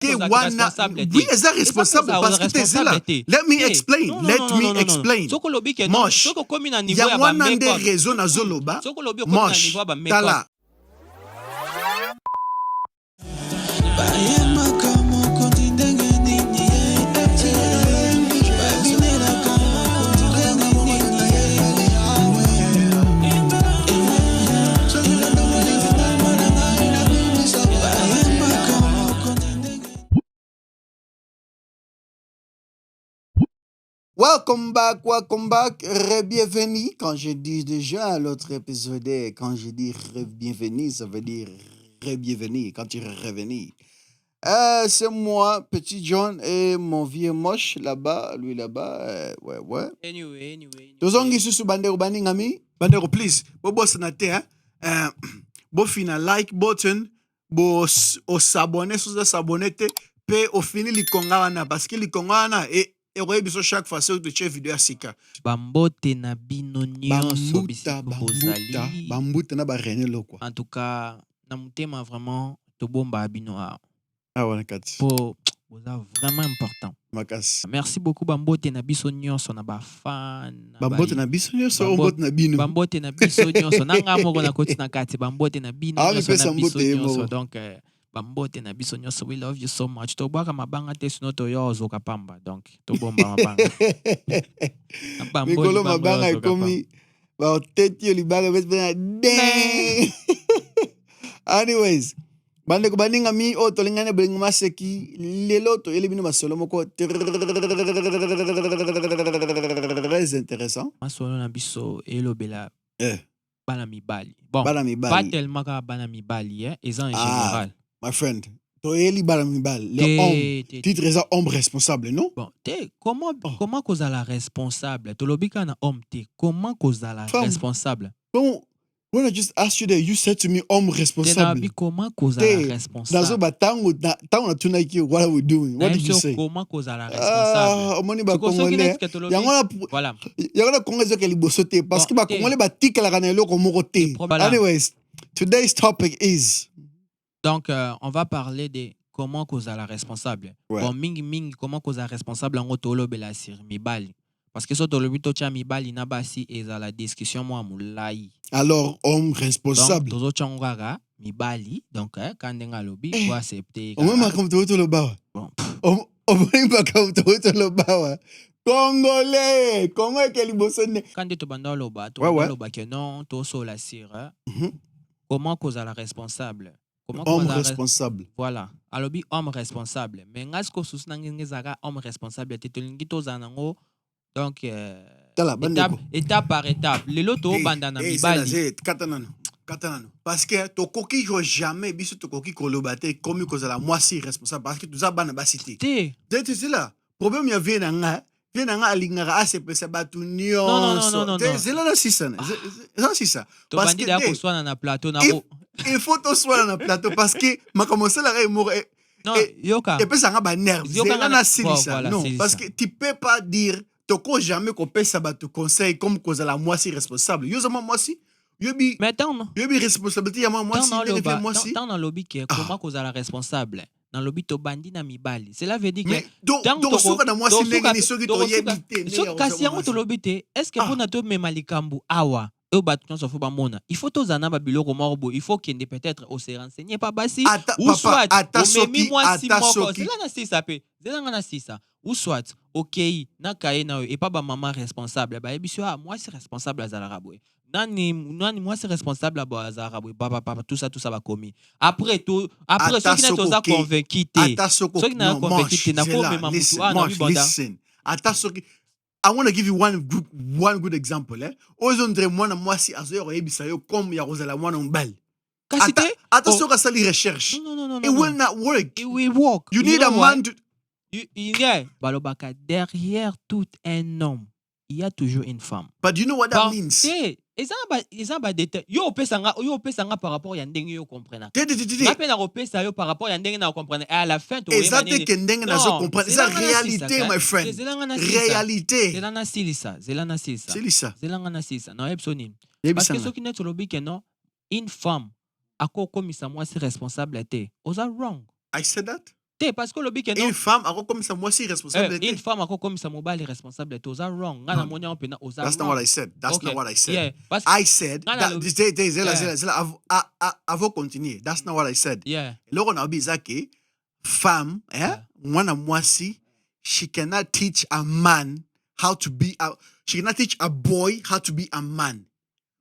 Te wana oui eza responsable parce que te zela. Let me explain. Soko lobi ke Mosh. soko komi na niveau Ya ya wana bambe nde raison na zoloba. soko lobi komi na Mosh. niveau ya bambe Tala. Welcome back, bienvenue. Quand je dis déjà à l'autre épisode, quand je dis bienvenue, ça veut dire bienvenue quand tu es revenu. C'est moi, Petit John, et mon vieux moche là-bas, lui là-bas, ouais. Anyway. Tozongi susu bandero baningami, bandero please, bo boss na te, bo fina like button, bo o s'abonner sous s'abonner te, pe o fini likonga wana parce que likonga wana et biso chaque fois sur tu vidéo ya sika. Bambote na bino nyonso bozali. Bambuta na ba rené lokwa. En tout cas, na mutema vraiment to bomba bino a. Ah wana kati. Po boza vraiment important. Makas. Merci beaucoup bambote na biso nyonso na ba fan. Bambote na biso nyonso bambote na bino. Bambote na biso nyonso nanga moko na koti na kati bambote na bino nyonso na biso nyonso donc bambote na biso nyonso we love you so much to bwaka mabanga te sino to yo ozoka pamba donc to bomba mabanga mikolo mabanga ekomi ba oteti yo libanga bes bena ding. Anyways, bande ko baninga mi o to lingane bling maseki lelo to yeli bino masolo moko très intéressant masolo na biso elobela bana mibali bon pas tellement ka bana mibali ils en général. My friend, Toeli Balamibal, les hommes, titre est homme responsable, non? Bon, comment cause la responsable? Tolobika na homme te, comment cause la responsable? Bon, when I just asked you that, you said to me homme responsable. Comment cause la responsable? Nazo ba tango na tunaiki, what are we doing? What did you say? Comment cause la responsable? Omoni ba congolais. Voilà. Yangona congolais ke liboso te parce que ba congolais ba tikala kana eloko moko te. Anyways, today's topic is donc, on va parler de comment cause la responsable. Ouais. Bon, mingi, comment cause la responsable en tolo bela sir mibali. Parce que so tolo bito cha mibali na basi et à la discussion moi moulai. Alors, homme responsable. Donc, tozo changara mibali. Donc, quand ndenga lobi, faut accepter. On même comme tout le bas. Bon. On même pas comme tout le bas. Congolais, comment est-ce qu'il bosse? Quand tu banda loba, tu banda loba que non, to so la sir. Comment cause la responsable? Homme responsable. Voilà. Alobi homme responsable. Mais ngasko susnangezaka homme responsable tetelingi tozanango. Donc étape par étape. Lelo to banda na mibali. Katanano. Parce que tokoki jo jamais biso tokoki kolobate comme kozala moi si responsable parce que tout ça bana basité. C'est là. Problème ya vie na nga alingara asepesa batu nyonso. Non. C'est là c'est ça. C'est ça. Parce que ko swana na plateau na il faut to soit na plateau parce que ma commencé la remor non yoka et puis ça nga ba nerve c'est na silisa non parce que tu peux pas dire toko jamais ko pesa batu conseil comme cause la moi si responsable yo zama moi si yobi yobi responsabilité ya moi si moi si dans lobby qui comment cause la responsable dans lobby to bandi na mibali cela veut dire que donc soka na moi si ndenge soki to yebite so kasi yango to lobby te est-ce que pona to mema likambu awa il faut tous en avoir biloko morbo il faut qu'il peut-être au se renseigner pas basi ou soit memi moi si moko c'est là na sisa pe c'est là na sisa ou soit OK na kaye na et pas ba maman responsable ba ebiso moi c'est responsable à Zarabwe nani moi c'est responsable à Zarabwe papa tout ça va commis après ceux qui n'ont pas convaincu ceux qui n'ont pas convaincu na ko mema mutu na bibanda atasoki I want to give you one good example. Ozondre mwana mwasi azoyo yebisa yo comme ya rozala mwana mbali. Attention à ça les recherches. Non. It will not work. It will work. You need a man to balobaka derrière tout un homme, il y a toujours une femme. But you know what that means? Ezamba détail. Yo pesanga par rapport ya ndenge yo comprendre. Napena repesa yo par rapport ya ndenge na comprendre. À la fin to exactement que ndenge na zo comprendre. C'est la réalité my friend. Réalité. Zelana silisa. Zelanga na silisa. Non epsoni. Parce que ce qui n'est lobi que non, une femme ako komisa moi c'est responsable té. Oza wrong. I said that? parce que lobi que non une femme a comme ça moi aussi responsable. Une femme a comme ça mobile responsable to za wrong. Ngana monya opena oza wrong. That's not what I said. That's not what I said. Yeah, I said that avant continuer. That's not what I said. Yeah. Loro na obi zaki femme mwana mwasi she cannot teach a man how to be she cannot teach a boy how to be a man.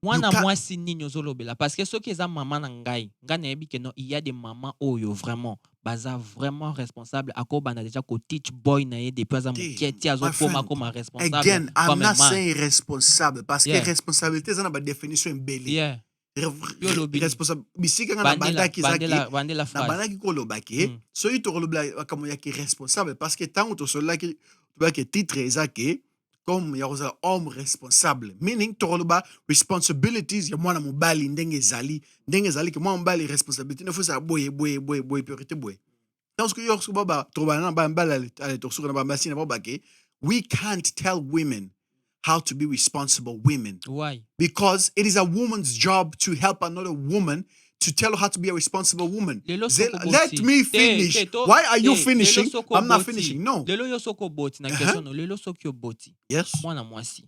Mwana mwasi nini ozolobela parce que soki eza maman na ngai ngana yebi que non il y a des mamans oyo vraiment baza vraiment responsable akobana déjà ko teach boy na ye depuis aza muketi azokoma comme responsable. Again, I'm not saying responsable parce que responsabilité ça na ba définition mbele. Yeah. Responsable bisika ngana bandaki zaki na bandaki ko lobaki so ito ko lobela kamo yaki responsable parce que tango to solaki to ba ke titre ezaki comme ya koza homme responsable meaning tokoloba responsibilities ya mwana mobali ndenge ezali ke mwana mobali responsabilité ne faut ça boye priorité boye dans ce que yo baba troba na ba mbala ale to na ba masina baba ke we can't tell women how to be responsible women. Why? Because it is a woman's job to help another woman to tell her how to be a responsible woman. Let me finish. Why are you finishing? I'm not finishing. No. Lelo yo soko boti na question no lelo soko boti. Yes. Mwana mwasi.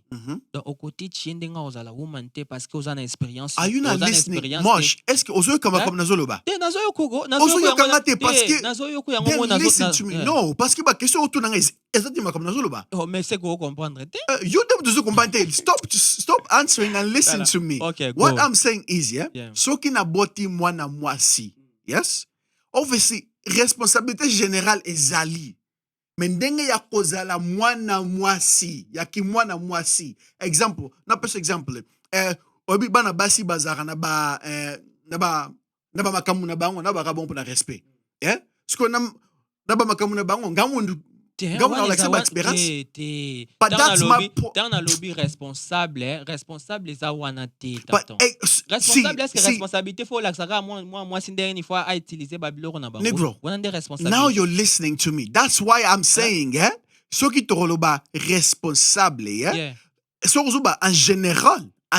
Donc au côté chiende nga ozala woman te parce que ozana expérience. Are you not listening? Mosh, est-ce que ozo kama comme nazoloba? Te nazoyo kugo, nazoyo kama te parce que nazoyo ku yango mona listen to me. No, parce que ba question autour nanga exactement comme nazoloba. Oh, mais c'est quoi comprendre te? You dem to comprendre. Stop answering and listen to me. Okay, what I'm saying is, soki na boti mwana mwasi. Yes? Obviously, responsabilité générale ezali. Mais ndenge ya kozala mwana mwasi, ya ki mwana mwasi. Exemple, na pese exemple. Obi bana basi bazara na ba makamu na bango na ba kabon pour na respect. Sko na ba makamu na bango ngamundu Dans le lobby responsable ça wana te responsable est-ce que responsabilité faut la saga moi sindere ni fois à utiliser babilo na bango now you're listening to me that's why I'm saying soki toroba responsable sokuzuba en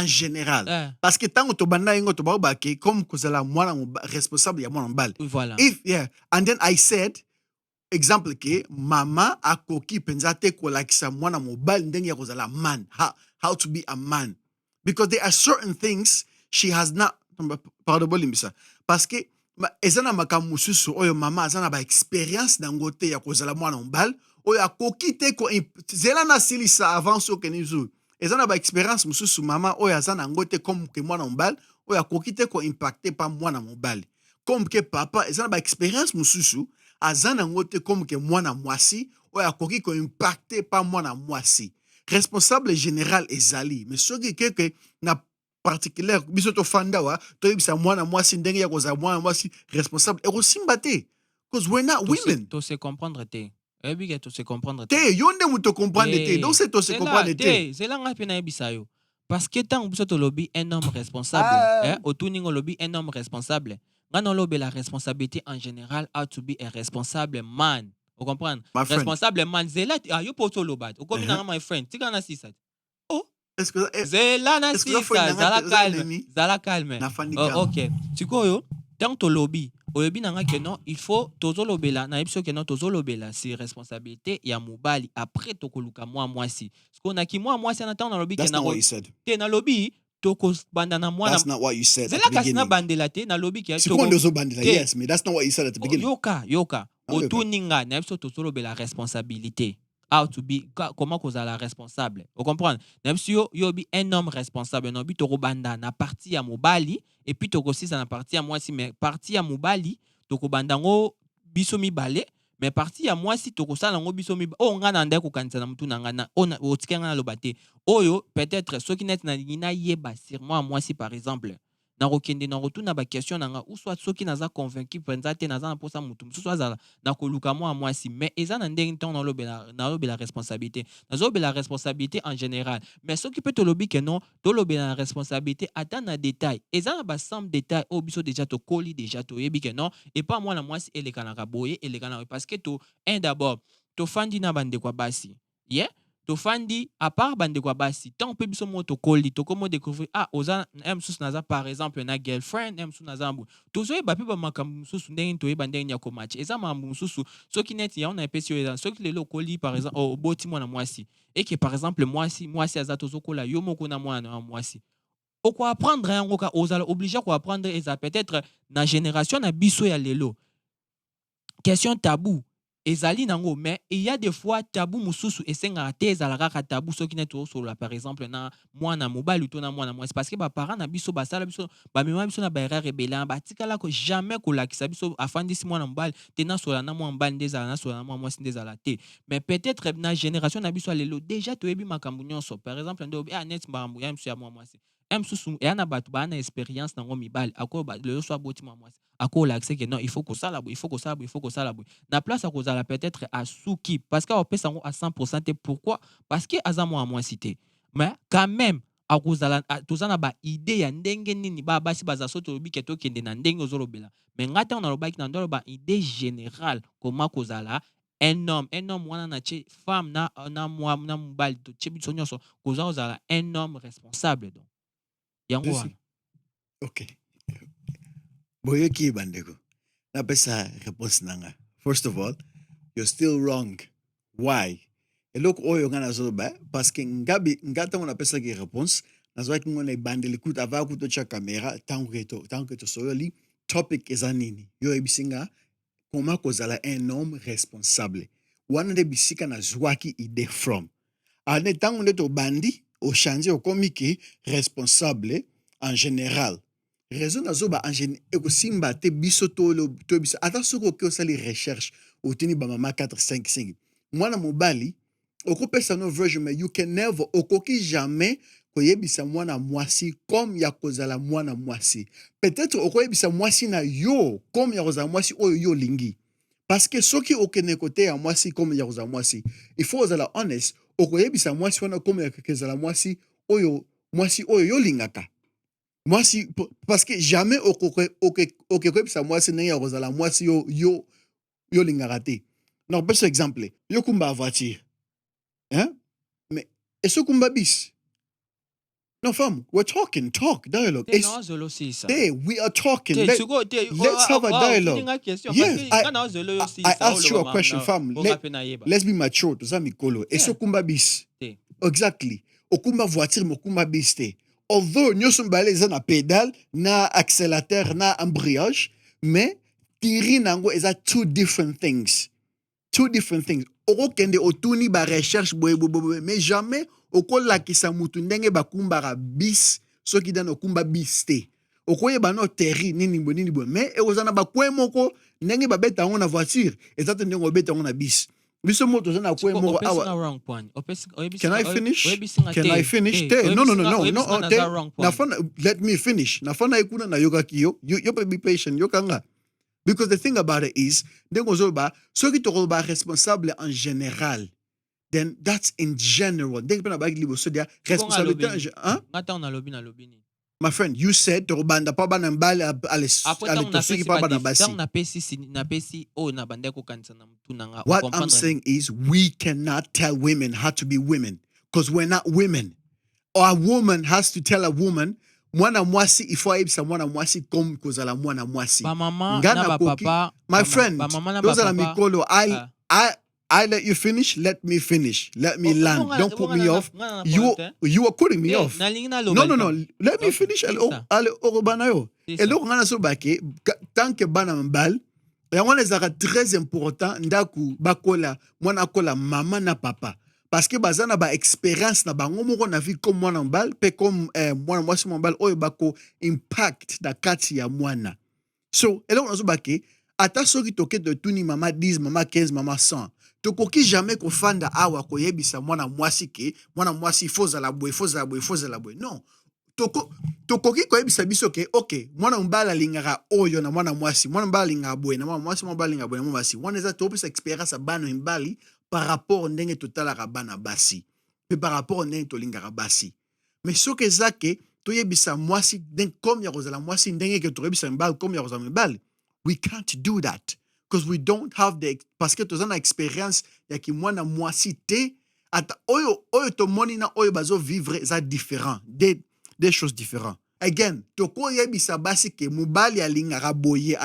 général parce que tant to banda ingo to ba ke comme kozala mwana responsable ya mwana mbali voilà and then I said exemple ke mama akoki penza te kolakisa mwana mobile ndenge ya kozala man how to be a man because there are certain things she has not pardon bolimisa parce que ezana makamu susu oyo mama azana ba experience nango te ya kozala mwana mobile oyo akoki te ko zela na silisa avant so kenizu ezana ba experience mususu mama oyo azana ngo te comme ke mwana mobile oyo akoki te ko impacter pa mwana mobile comme ke papa ezana ba experience mususu azana ngote comme que mwana mwasi oya akoki ko impacter pa mwana mwasi responsable général ezali mais soki que na particulier biso to fanda wa to bisa mwana mwasi ndenge ya koza mwana mwasi responsable e kosimba te because we're not women to se comprendre te ebi to se comprendre te yonde mu to comprendre te donc c'est to se comprendre te c'est là nga pena ebisa yo parce que tant biso to lobby un homme responsable otuningo lobby un homme responsable. La responsabilité en général how to be a responsible man. Vous comprenez? Responsable man. Zela yo poto lobat. O komi na my friend. Tika na sisa. Oh. Est-ce que Zela na sisa. Zala calme. Oh, OK. Tiko yo tant to lobby. Oyebi nanga que non, il faut tozo lobela na episode que non tozo lobela c'est responsabilité ya mobali après to koluka moi si. Parce qu'on a ki moi si na tant na lobby que na te na lobby That's not what you said at the beginning. Yes, but that's not what you said at the beginning. Yoka. Otuninga na episode tozolobe la responsabilité. How to be comment koza la responsable. Vous comprenez? Na episode yo bi un homme responsable no bi to banda na partie ya mobali et puis to kosi na partie ya mwasi mais partie ya mobali to banda ngo biso mibale mais partie ya mwasi to kosala ngo biso mibale o ngana ndai ko kanisa na mutu na ngana ona otikenga na lobate oyo peut-être soki net na ngina yeba sur moi si par exemple na rokende na rotuna ba question nanga ou soit soki naza convaincu penza te naza na posa mutu mususu azala na koluka moi si mais eza na ndenge ntango na lobela responsabilité la responsabilité en général mais soki peut to lobi que non to lobela la responsabilité ata na détail eza na ba simple détail o biso déjà to koli déjà to yebi que non et pas moi si eleka na kaboye eleka na parce que to un d'abord to fandi na bande kwa basi tofandi à part bande kwa basi tant pe biso mo tokoli tokomo découvrir oza msusu naza par exemple na girlfriend msusu naza mbu tozoyeba pe bamakambo mosusu ndenge toyeba ndenge ya komatch eza makambo mosusu soki neti yaona epesi oyo eza soki lelo okoli par exemple oboti mwana mwasi eke par exemple mwasi aza tozokola yo moko na mwana wa mwasi okoapprendre yango ka ozala obligé koapprendre eza peut-être na génération na biso ya lelo question tabou ezali nango mais il y a des fois tabou mususu esengaka te ezalaka kaka tabou soki neti osolola par exemple na mwana mobali to na mwana mwasi parce que baparent na biso basala biso bamema biso na baerreur ebele batikala ko jamais kolakisa biso afandisi mwana mobali te nasolola na mwana mobali nde ezala nasolola na mwana mwasi nde ezala te mais peut-être na génération na biso ya lelo déjà toyebi makambo nyonso par exemple nde obi neti makambo ya miso ya mwana mwasi mosusu eya na bato baa na expérience nango mibali akoyo lelo so aboti mwana mwasi akolakisa ke non il faut kosala boye il faut kosala boye il faut kosala boye na place akozala peut-être asuki parce que apesa yango à 100% te pourquoi parce que aza mwana mwasi te mais quand même akozala toza na baide ya ndenge nini basi baza so tolobi ke tokende na ndenge ozolobela mais ngai ntango nalobaki na ndo aloba idée générale koma kozala un homme wana na tie femme na mobali totie biso nyonso koza kozala un homme responsable donc yango wana ok boyoki bandeko napesa réponse nanga first of all you're still wrong why eloko oyo nga nazoloba parce que nga ntango napesaki réponse nazwaki ngo na ebandeli kuta ava kutotia caméra tango ke tosoyoli topic eza nini yo yebisi nga koma kozala un homme responsable wana nde bisika nazwaki idée from ane ntango nde tobandi ochange okomi ke responsable en général raison nazoba ekosimba te biso to biso ata soki oke osali recherche otini bamama 4-5 mwana mobali okopesa no version mais you can never okoki jamais koyebisa mwana mwasi comme ya kozala mwana mwasi peut-être okoyebisa mwasi na yo comme ya kozala mwasi oyo yo lingi parce que soki okene kote ya mwasi comme ya kozala mwasi il faut ozala honest okoyebisa mwasi wana comme ya kozala mwasi oyo yo lingaka mwasi parce que jamais okoyebisa mwasi ndenge ya kozala mwasi yo lingaka te donc par exemple yo kumba voiture hein mais est-ce kumba bis no fam we're talking dialogue we are talking let's have a dialogue yes I asked you a question fam let's be mature to zami kolo est-ce kumba bis exactly okumba voiture mokumba bis te although nyonso mbala eza na pédale na accélérateur na embrayage mais tiri nango eza two different things okokende otuni ba recherche boye mais jamais okolakisa mutu ndenge bakumbaka bis soki dana okumba bis te okoyeba no teri nini boye mais ekozala na bakwe moko ndenge babeta yango na voiture eza te ndenge obeta yango na bis biso moto zana kwe moko awa can I finish no nafana let me finish nafana ikuna na yoga kiyo you be patient yokanga because the thing about it is ndengo zoba soki tokoba responsable en général then that's in general ndengo na bagi libo so dia responsabilité ngata on alobi na lobini my friend you said tokobanda pa bana mbali tosiki pa bana basi what I'm saying is we cannot tell women how to be women because we're not women or a woman has to tell a woman mwana mwasi ifo aibisa mwana mwasi comme kozala mwana mwasi ngana papa my friend those are mikolo I let you finish. Let me finish. Let me land. Don't put me off. You are cutting me off. No. Let me finish. Ale orobanayo. Eloko ngana so bake tant que bana mbal. Yango ezaka très important ndaku bakola mwana kola mama na papa. Parce que bazana ba expérience na bango moko na vie comme mwana mbal pe comme mwana mwasi mbal oyo bako impact da kati ya mwana. So eloko nazo bake ata soki toke de tuni mama 10 mama 15 mama 100 tokoki jamais kofanda awa koyebisa mwana mwasi ke mwana mwasi fozala boye non tokoki koyebisa biso ke okay mwana mbala lingaka oyo na mwana mwasi mwana mbala lingaka boye na mwana mwasi mwana mbala lingaka boye na mwasi wana eza topesa expérience bana mbali par rapport ndenge totalaka bana basi mais par rapport ndenge tolingaka basi mais soki ezake toyebisa mwasi comme ya kozala mwasi ndenge ke toyebisa mbali comme ya kozala mbali we can't do that because we don't have parce que tozana experience ya ki mwana mwasi te oyo to moni na oyo bazo vivre ça différent, des choses différentes. Again, toko yebisa basi ke mobali alingaka boye.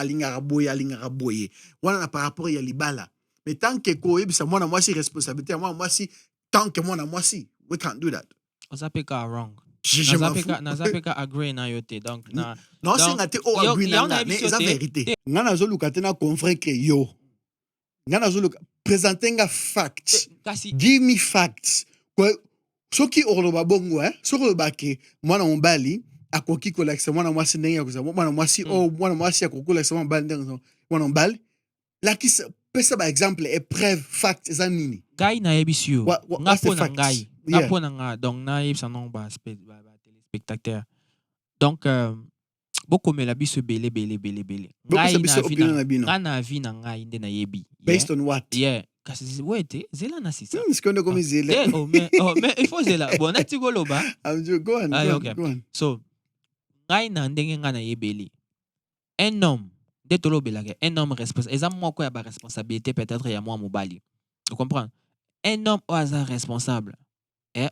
Wana na par rapport ya libala. Mais tant que ko yebisa mwana mwasi responsabilité ya mwana mwasi, tant que mwana mwasi, we can't do that. Osapeka wrong. Je m'en fous. Nazapeka agree na yote. Donc non singa te o agree na nga, mais eza vérité. Nga nazo luka te na confrère ke yo. Nga nazo luka présenter nga facts. Give me facts. Soki oloba bongo, soki oloba ke mwana mobali akoki kolakisa mwana mwasi ndenge ya kozala mwana mwasi mwana mwasi akokolakisa mwana mobali ndenge mwana mobali lakisa pesa ba exemple épreuve fact eza nini ngai nayebisi yo nga mpo na nga donc nayebisa nango ba téléspectateur donc bokomela biso ebele ngai na vi na ngai nde nayebi based on what kasi wete zela na sisa sikonde komi zela mais il faut zela bon nati koloba go on so ngai na ndenge nga nayebeli un homme nde tolobelaka un homme responsable eza moko ya baresponsabilité peut-être ya mwa mobali tu comprends un homme oyo aza responsable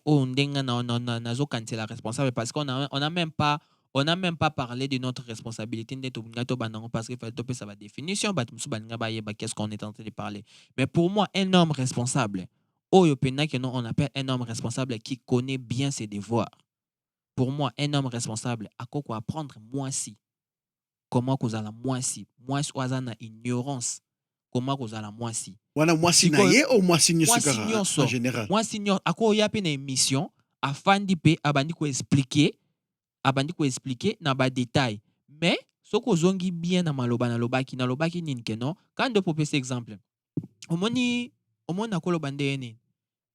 oyo ndenge nazokanisela responsable parce qu'on a même pas parlé de notre responsabilité nde tolinga tobandango parce que fallait topesa ba définition bato mosusu balinga bayeba qu'est-ce qu'on est en train de parler mais pour moi un homme responsable oyo pendaki non on appelle un homme responsable qui connaît bien ses devoirs. Pour moi, un homme responsable a quoi apprendre moi-ci. Comment qu'on a la moi-ci. Moi-ci, on a une ignorance. Comment qu'on a la moi-ci. Wana moi-ci naye ou moi-ci nyosukara en général. Moi-ci nyos. Ako yape na émission, afin d'y abandi ko expliquer na ba détail. Mais, ce qu'on zongi bien na maloba ki nin keno, quand de popé cet exemple. Omoni na kolo bandeni.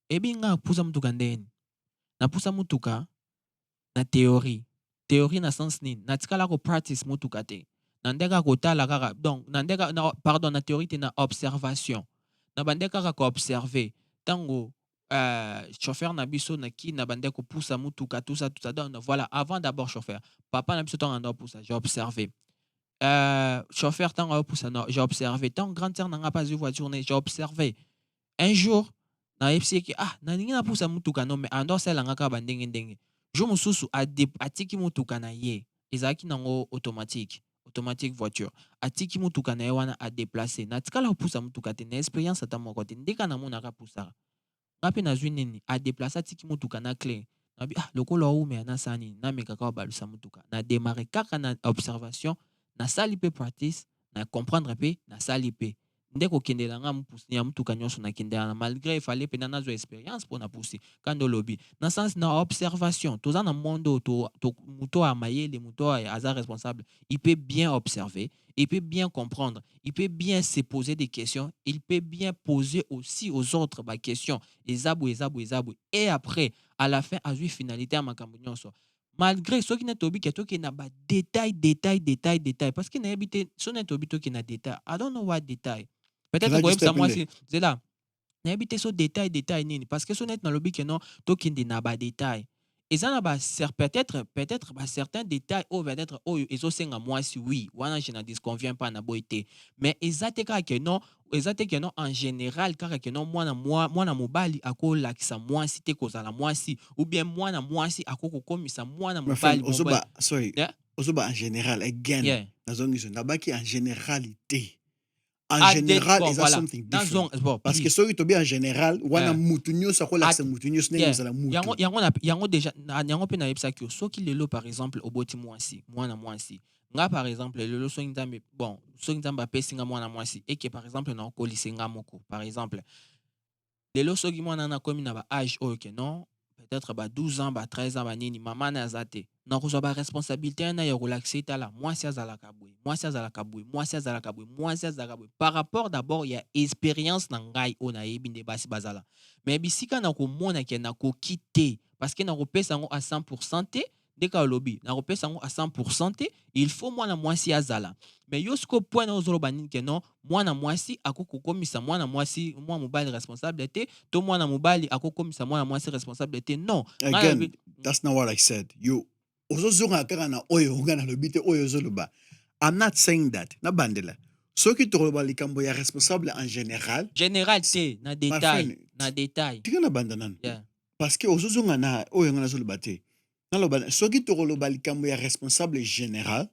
Ebi nga pusa mutuka ndeni. Na pusa mutuka na théorie na sens nini na tikala ko practice mutuka te na ndeka ko tala kaka donc na ndeka na théorie te na observation na bandeka ko observer tango chauffeur na biso na ki na bandeka ko poussa mutuka tout ça donc voilà avant d'abord chauffeur papa na biso tango ndo poussa j'ai observé chauffeur tango poussa non j'ai observé tant grande sœur na nga pas voiture j'ai observé un jour na epsi ki na ningi na poussa mutuka non mais ando sala nga ba ndenge jo mosusu atiki mutuka na ye ezalaki nango automatique voiture atiki mutuka na ye wana a déplacer na tikala kopusa mutuka te na expérience ata moko te ndeka na monaka pusaka nga mpe nazwi nini a déplacer atiki mutuka na clé nabi lokolo aume na sani na mekaka obalusa mutuka na démarrer kaka na observation na sali pe practice na comprendre pe na sali pe ndeko kendela nga mpusi ya mutuka nyonso na kendela malgré il fallait pena nazo expérience pour na pousser quand lobby na sens na observation toza na monde to muto a mayele muto a aza responsable il peut bien observer il peut bien comprendre il peut bien se poser des questions il peut bien poser aussi aux autres ba questions ezabu et après à la fin a joué finalité à makambo nyonso malgré ce qui n'est tobi que toki na ba détail parce que na habité so na tobi toki na détail I don't know what détail peut-être que ça moi c'est là na habité so détail nini parce que so net na lobi que non toki na ba détail et ça na ba peut-être ba certains détails ou peut-être ezo senga moi si oui wana je na disconvient pas na boité mais ezate que non en général car que non moi na mobali akola kisa moi si te kozala moi si ou bien moi si akoko komisa moi na mobali sorry osoba en général again nazongiso nabaki en généralité en général is something different parce que soki tobi en général wana mutu nyonso akola kisa mutu nyonso ndenge kozala mutu yango déjà yango pe na yebisa ki soki lelo par exemple oboti moi si nga par exemple lelo soki nzambe apesinga mwana mwasi et que par exemple na okolisenga moko par exemple lelo soki mwana na komi na ba âge oyo ke non peut-être ba 12 ans ba 13 ans ba nini mama na azate na kozwa ba responsabilité na ya relaxer tala mwasi azalaka boye par rapport d'abord ya expérience na ngai o na yebi nde basi bazala mais bisika na komona ke na kokite parce que na kopesa ngo à 100% te deka lobby na repesa ngo à 100% te il faut mwana mwasi azala mais yosko point na ozoloba nini ke non mwana mwasi akokomisa mwana mwasi mwa mobali responsable te to mwana mobali akokomisa mwana mwasi responsable te non again that's not what I said you ozozonga kaka na oyo ngana lobi te oyo zoloba I'm not saying that na bandela soki toloba likambo ya responsable en général général te na détail tika na banda nanu yeah. parce que ozozonga na oyo nga nazoloba te naloba soki toloba likambo ya responsable général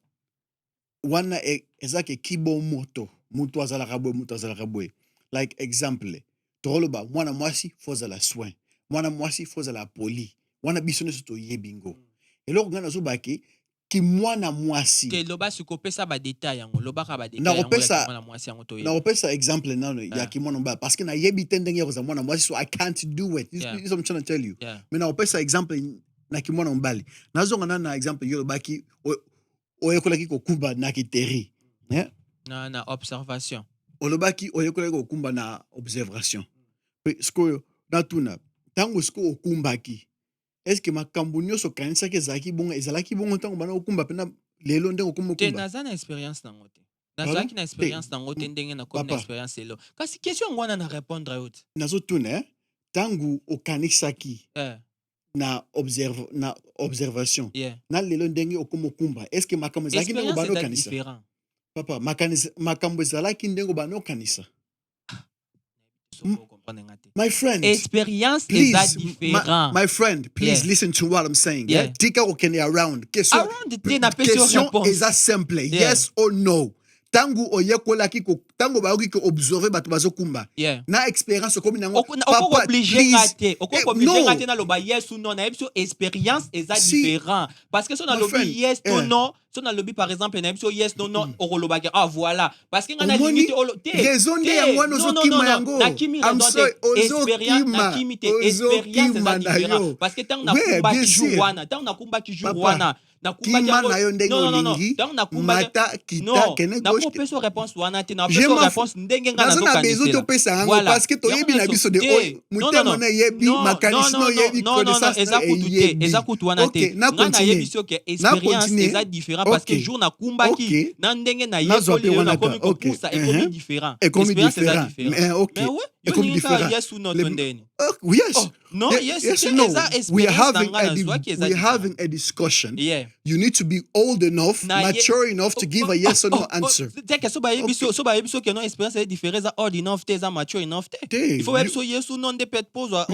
wana ezake kibo mutu azalaka boye like exemple toloba mwana mwasi fozala soin mwana mwasi fozala poli wana biso nyonso toyebi ngo eloko nga nazobaki ki mwana mwasi te loba sikopesa ba détail yango lobaka ba détail yango mwana mwasi yango to nakopesa exemple nano ya ki mwana mbala parce que nayebi te ndenge ya kozala mwana mwasi so I can't do it. This is what I'm trying to tell you. Mais nakopesa exemple na ki mwana mbali nazonga na exemple yo lobaki oyekolaki kokumba na kiteri na observation olobaki oyekolaki kokumba na observation sko natuna tango sko okumbaki est-ce que makambo nyonso kanisaki ezalaki bongo ntango bana okumba pena lelo ndenge okumba te naza na expérience nango te nazalaki na expérience nango te ndenge na comme expérience lelo kasi question ngo wana na répondre yo te nazotuna tango okanisaki na observation na lelo ndenge okoma okumba est-ce que makambo ezalaki ndenge bana okanisa papa makambo ezalaki ndenge bana okanisa my friend, experience is that different. My friend, please listen to what I'm saying. Tika okene around. Question is that simple. Yes or no? Tangu oyekolaki ko tango baoki ko observer bato bazokumba. Na experience komi nango. Papa, obligé ngate na loba yes ou non. Na ebiso experience is that different. Parce que so na lobi yes ou non. So na lobby par exemple na ebiso yes non non orolobaki voilà parce que ngana limite raison de yango nozokima yango I'm sorry expérience na kimite expérience za différent parce que tant na kumba ki jour wana kima na yo ndenge olingi mata kita kene gauche na peso réponse wana te na peso réponse ndenge ngana zo kanisa pesa yango parce que toyebi na biso de mutema na yebi makanisi no yebi connaissance eza kutu wana te ngana yebi so que expérience eza différent parce que jour na kumbaki na ndenge na yekoli yo na komi kopusa ekomi différent expérience eza différent mais ouais ekomi différent yes ou non tondeni yes no yes no we are having a discussion you need to be old enough mature enough to give a yes or no answer teke so ba yebiso que non expérience est différent za old enough te za mature enough te il faut yebiso yes ou non de peut poser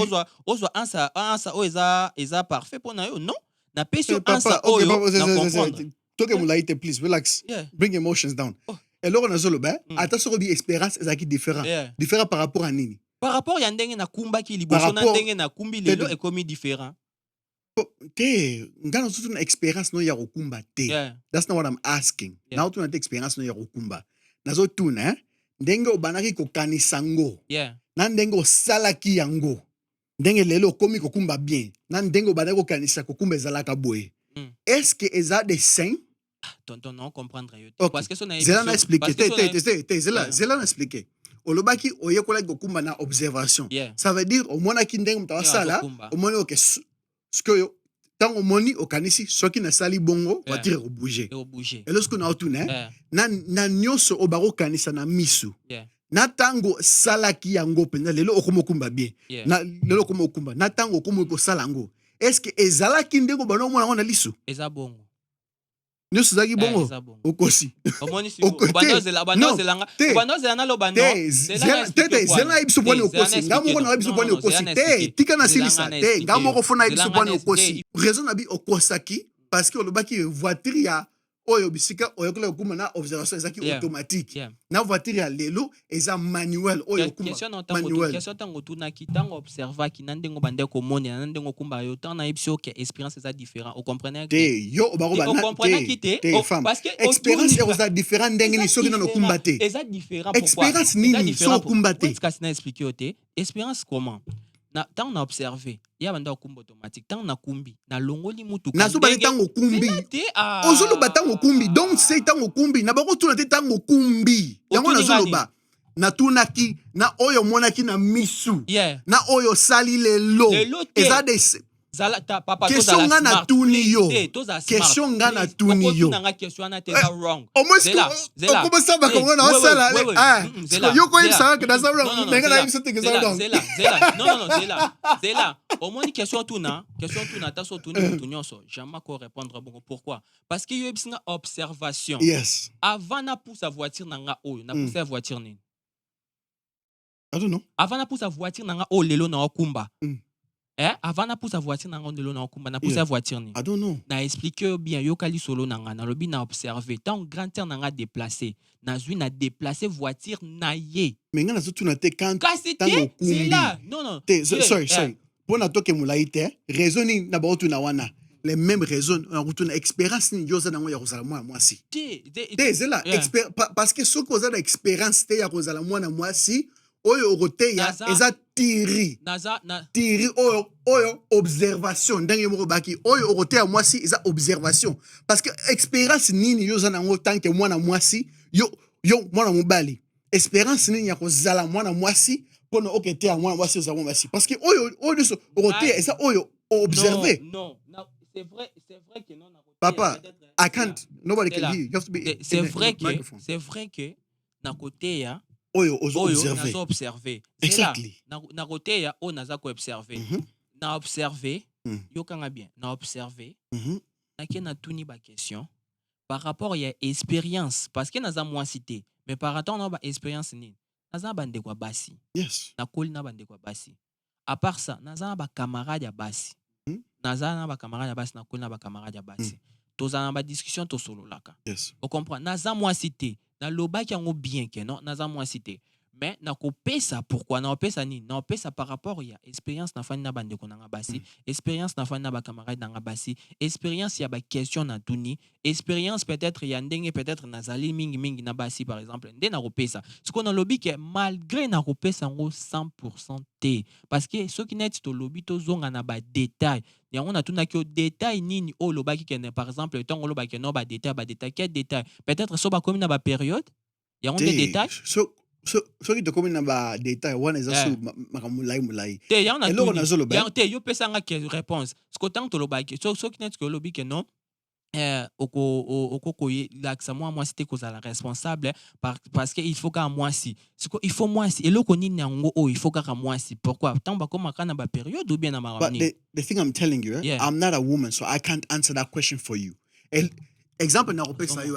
ozwa ansa o eza parfait pour na yo non na peso ansa oyo na comprendre toke mulaite please relax bring emotions down eloko nazoloba ata soko bi expérience ezaki différent par rapport à nini par rapport ya ndenge na kumbaki liboso na ndenge na kumbi lelo ekomi différent te ngana tutu na experience no ya kokumba te that's not what I'm asking now tu na experience no ya kokumba nazo tuna ndenge obanaki kokanisa ngo na ndenge osalaki yango ndenge lelo okomi kokumba bien na ndenge obanaki kokanisa kokumba ezalaka boye est-ce que eza des saints tonton non comprendre yo parce que so na zela na expliquer zela na expliquer olobaki oyekolaki kokumba na observation ça veut dire omonaki ndenge mutu asala omoni oke sikoyo tango omoni okanisi soki nasali bongo voiture ekobouge elosko na otuna na nyonso obakokanisa na misu na tango salaki yango mpenza lelo okomokumba bien na lelo okomokumba na tango okomoki kosala yango est-ce que ezalaki ndenge bana omona yango na lisu eza bongo nyonso ezalaki bongo okosi zela yebi so pwani okosi nga moko na yebi so pwani okosi te tika na silisa te nga moko fo na yebi so pwani okosi raison na bi okosaki parce que olobaki voiture ya oyo bisika oyokola kokuma na observation ezaki automatique na voiture ya lelo eza manuel oyo okuma manuel question tango tunaki tango observaki na ndenge bande komoni na ndenge okumba yo tango na yebso que expérience eza différent o comprenez te yo obaroba na parce que expérience eza différent ndenge ni soki na okumba te eza différent pourquoi expérience nini so okumba te parce que na expliquer ote expérience comment na tant na observer ya banda okumba automatique tant na kumbi na longoli mutu na so ba tango kumbi ozolo ba tango kumbi donc c'est tango kumbi na bako tuna te tango kumbi yango na zolo ba na tunaki na oyo monaki na misu na oyo sali lelo eza des question nga na tuni yo question nga na tuni yo okomosa bakongo na osala yo koyebisaka ke naza wrong ndenge na yebisa teke eza wrong Au moins question tout na taso tout nyonso. Jamais ko répondre bon pourquoi? Parce que yo une observation. Yes. Avant na pousse voiture nanga oyo, na pousse voiture nini? I don't know. Avant na pousse voiture nanga o lelo na okumba. Avant na pousse voiture nanga o lelo na okumba, na pousse voiture nini? I don't know. Na expliquer bien yo kali solo nanga na lobi na observer. Tant grand terre nanga déplacer. Na zui na déplacer voiture na ye. Mais nga na zo tuna te quand c'est là. Non. Sorry. Pour na toke mulaite, raison ni na ba tuna wana. Les mêmes raisons, on a une expérience ni yoza nango ya kozala mwana mwasi. C'est là, parce que ceux qui ont l'expérience te ya kozala mwana mwasi, oyo okote ya eza tiri oyo observation ndenge moko baki oyo okote ya mwasi eza observation parce que expérience nini yoza nango tant que mwana mwasi yo mwana mobali expérience nini ya kozala mwana mwasi pona okete ya mwana mwasi ozala mwasi parce que oyo okote ya eza oyo observer. Non. C'est vrai que non. Papa, I can't. Nobody can hear you. You have to be. C'est vrai que na côté ya oyo observer. Exactly. Na côté ya o naza ko observer. Na observer. Yo kanga bien. Na observer. Na ke na tuni ba question par rapport ya expérience parce que naza moi cité mais par rapport na ba expérience ni. Naza bande kwa basi. Yes. Na koli na bande kwa basi. À part ça, naza ba camarade ya basi. Naza na ba camarade ya basi na koli na ba camarade ya basi. Toza na ba discussion to solo laka. Yes. On comprend. Naza moi cité. Na loba ki yango bien que non, naza moi cité. Mais na ko pesa pourquoi na pesa ni? Na pesa par rapport ya expérience na fani na bande ko na basi, expérience na fani na ba camarade na basi, expérience ya ba question na tuni, expérience peut-être ya ndenge peut-être nazali mingi na basi par exemple. Nde na ko pesa. Ce qu'on a lobby que malgré na ko pesa ngo 100% T parce que ce qui net to lobby to zonga na ba détail. Ya on a tout na ki détail nini o lobaki que par exemple tant on lobaki no ba détail quel détail peut-être so ba comme na ba période. Ya on des détails. So qui te comme na ba détail wana eza so makamulai. Te ya on a tout. Te yo pesa nga que réponse. Ce que tant to lobaki so qui net que lobby que non oko l'accent moi c'était cause la responsable parce que il faut qu'à moi si il faut moi si et le koni nango il faut qu'à moi si pourquoi tant ba comme kana ba période ou bien na ma the thing I'm telling you I'm not a woman so I can't answer that question for you. Exemple na repesa yo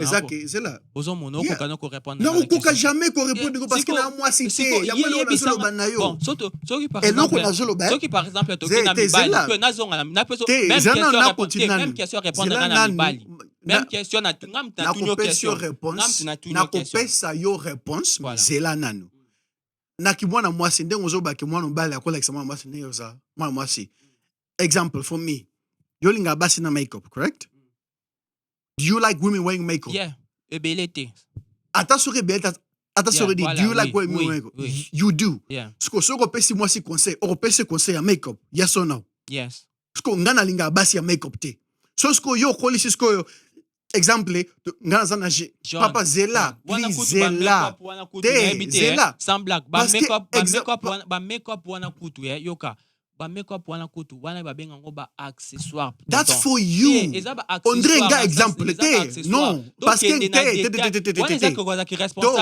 exactly c'est là ozomono ko kana ko répondre non ko jamais ko répondre parce que na moi si te ya moi na solo bana yo bon soki par exemple soki par exemple to kina mibali que na zonga na peso même question répondre na mibali même question na ngam ta tunyo question na ko pesa yo réponse c'est là nanu na ki mwana mwasi ndengo zoba ki mwana mbali akola ki mwana mwasi ndengo za mwana mwasi example for me yo linga basi na makeup correct. Do you like women wearing makeup? Yeah, ability. Attention, do you like women wearing makeup? You do. Yeah. So ko pesi moi si conseil, o pesi conseil ya makeup. Yes or no? Yes. Sko ngana linga basi ya makeup te. So sko yo kolisi sko yo exemple ngana zana papa zela, please zela. Zela. Sans blague. Ba makeup wana kutu yoka. Ba make-up wana kutu wana ba benga ngo ba accessoire. That's for you. André nga exemple te. Non, parce que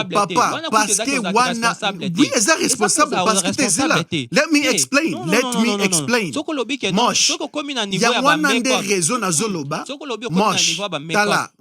papa parce que wana oui eza responsable parce que t'es là. Let me explain. Soko lobi ke non, soko komi na niveau ya ba make-up. Raison na zoloba. Soko lobi komi na niveau ba make-up.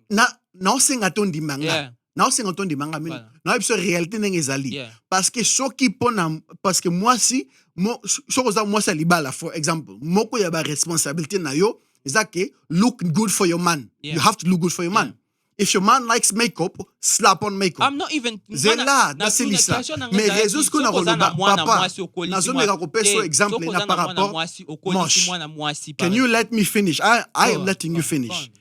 Na osenga ton dimanga. Na osenga ton dimanga mais na biso réalité ndenge ezali. Parce que soki pona parce que moi si moi ça libala for example moko ya ba responsabilité na yo is that look good for your man. You have to look good for your man. If your man likes makeup, slap on makeup. I'm not even zela na silisa mais réseaux qu'on a roloba papa na zone ka kopeso exemple na par rapport can you let me finish? I am letting you finish.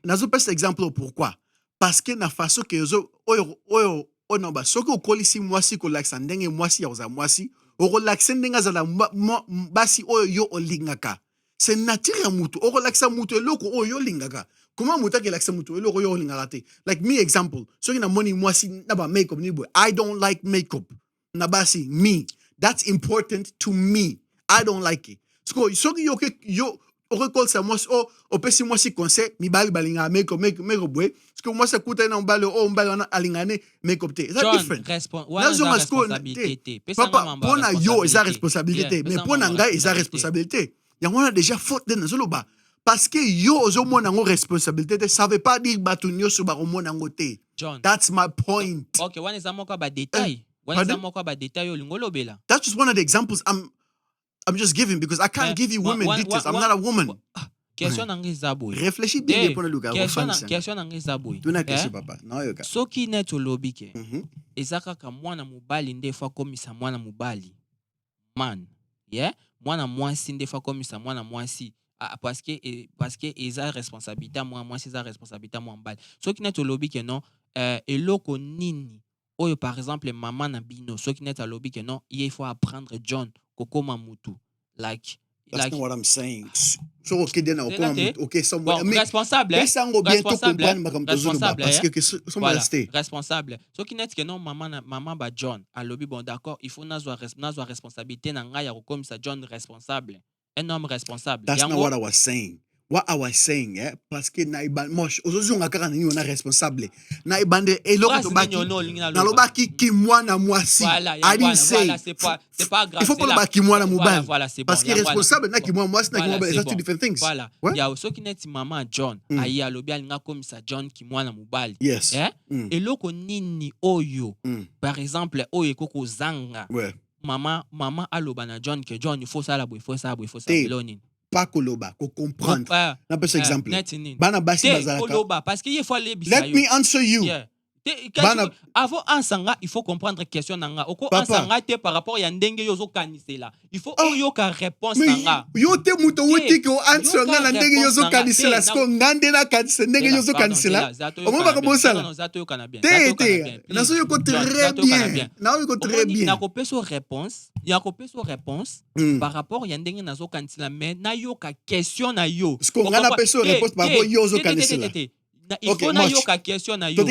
Na zo pesa exemple pourquoi parce que na façon que oyo no ba soko okolisi mwasi ko laksa ndenge mwasi ya oza mwasi okolaksa ndenge za basi oyo yo olingaka c'est nature ya mutu okolaksa mutu eloko oyo lingaka comment mutu ke laksa mutu eloko yo lingaka te like me example soki na moni mwasi na ba makeup ni boy I don't like makeup na basi me that's important to me I don't like it soki yo Recall ça moi o pesi moi si conseil mibali balinga make boy parce que moi ça coûte na mbali mbali na alingane make up te. That's different. Responsabilité. Papa pona yo eza responsabilité mais pona ngai eza responsabilité. Yango déjà faute de zoloba parce que yo ozo mona ngo responsabilité ça veut pas dire batunyo so ba mona ngo te. John. That's my point. Okay, one is amoko ba détail. One is amoko ba détail yo lingolo bela. That's just one of the examples I'm just giving because I can't give you women details. I'm not a woman. Question nanga zaboy. Réfléchis bien pour le lugar. Question nanga zaboy. Tu n'as question papa. Non yoka. Soki net olobi ke. Ezaka ka mwana mubali ndefa komisa mwana mubali. Man. Yeah? Mwana mwasi ndefa komisa mwana mwasi. Parce que eza responsabilité moi c'est sa responsabilité moi mbali. Soki net olobi ke non eloko nini oyo par exemple maman na bino soki net alobi ke non il faut apprendre John Koko Mamutu. That's not what I'm saying. So okay then okay somewhere. Bon, responsable. Responsable. So qui net que non maman ba John alobi bon d'accord, il faut nazo responsabilité na nga ya comme ça John responsable. Un homme responsable. That's not what I was saying. What I was saying, parce que naïban moche, aujourd'hui on a carrément on est responsable. Naïbande et l'autre tobaki. Na lobaki ki moi na moi si. Voilà, c'est pas grave. Il faut pas lobaki moi na mobile. Voilà, c'est bon. Parce que responsable na ki moi si na ki mobile, that's two different things. Voilà. Ya so ki net maman John, ayi alobi alinga comme ça John ki moi na mobile. Yes. Et loko nini oyo. Par exemple, oyo koko zanga. Maman aloba na John que John il faut ça la il faut ça beloni. Pas koloba, ko comprendre. Na pas exemple. Bana basi bazalaka. Koloba parce qu'il faut aller bisa. Let me answer you. Avant ansanga il faut comprendre question nanga. Oko ansanga te par rapport ya ndenge yozo kanisela. Il faut oyo ka réponse nanga. Yo te muto wuti ko ansanga na ndenge yozo kanisela sko ngande na kanisela ndenge yozo kanisela. Omo ba ko bosala. Non zato yo kana bien. Na so yo ko très bien. Na yo ko très bien. Na ko peso réponse. Ya ko peso réponse par rapport ya ndenge nazo kanisela mais na yo ka question na yo. Sko ngana peso réponse par rapport yozo kanisela. Il faut na yo ka question na yo.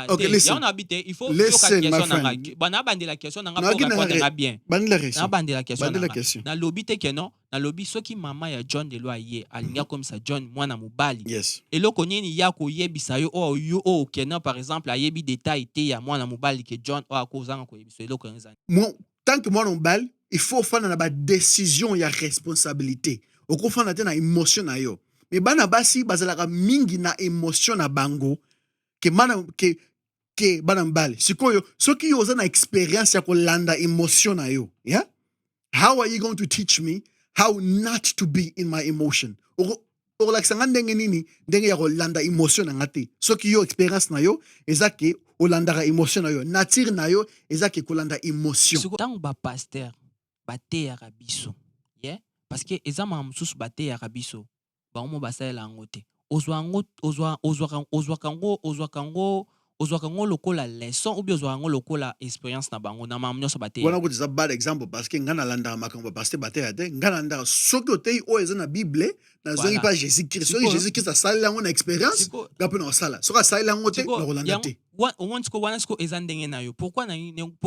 Okay, listen. Il faut yo ka question na nga. Bana bande la question na nga pour répondre na bien. Na bande la question na nga. Na lobby te que non, na lobby soki mama ya John de loyer alinga comme ça John mwana mobali. Yes. Et loko nini ya ko yebisa yo o kenan par exemple ayebi détail te ya mwana mobali que John o akozanga ko yebiso eloko nzani. Moi tant que mwana mobali, il faut faire na ba décision ya responsabilité. Oko fana te na émotion na yo. Mais bana basi bazalaka mingi na émotion na bango ke bana mbali sikoyo soki yo oza na experience ya kolanda émotion na yo, yeah? How are you going to teach me how not to be in my emotion? Okolakisanga ndenge nini ndenge ya kolanda émotion na nga te soki yo experience na yo eza ke olandaka émotion na yo nature na yo eza ke kolanda émotion. Tango ba pasteur bateyaka biso, yeah? Parce que eza ma mosusu bateyaka biso baomo basalela yango te ozwa kango lokola leçon ou bien ozwa kango lokola expérience na bango na mamu nyonso bateya wana kuti eza bad exemple parce que nga nalandaka makambo bapaster bateya te nga nalandaka soki oteyi oyo eza na bible nazongi mpa jésus christ soki jésus christ asaleli yango na expérience nga mpe na kosala soki asaleli yango te nakolanda te omoni siko wana siko eza ndenge na yo pourquoi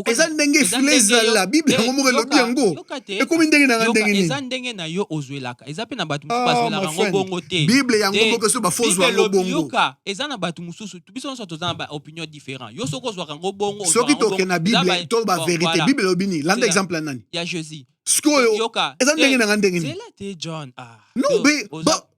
eza ndenge efule ezala bible yango moko elobi yango ekomi ndenge na nga ndenge nini eza ndenge na yo ozwelaka eza mpe na bato mosusu bazwelaka yango bongo te bible yango moko so bafozwa yango bongo eza na bato mosusu biso nyonso toza na baopinion différent yo soki ozwaka yango bongo soki toke na bible to bavérité bible elobi nini landa exemple ya nani ya jésus sikoyo eza ndenge na nga ndenge nini zela te John no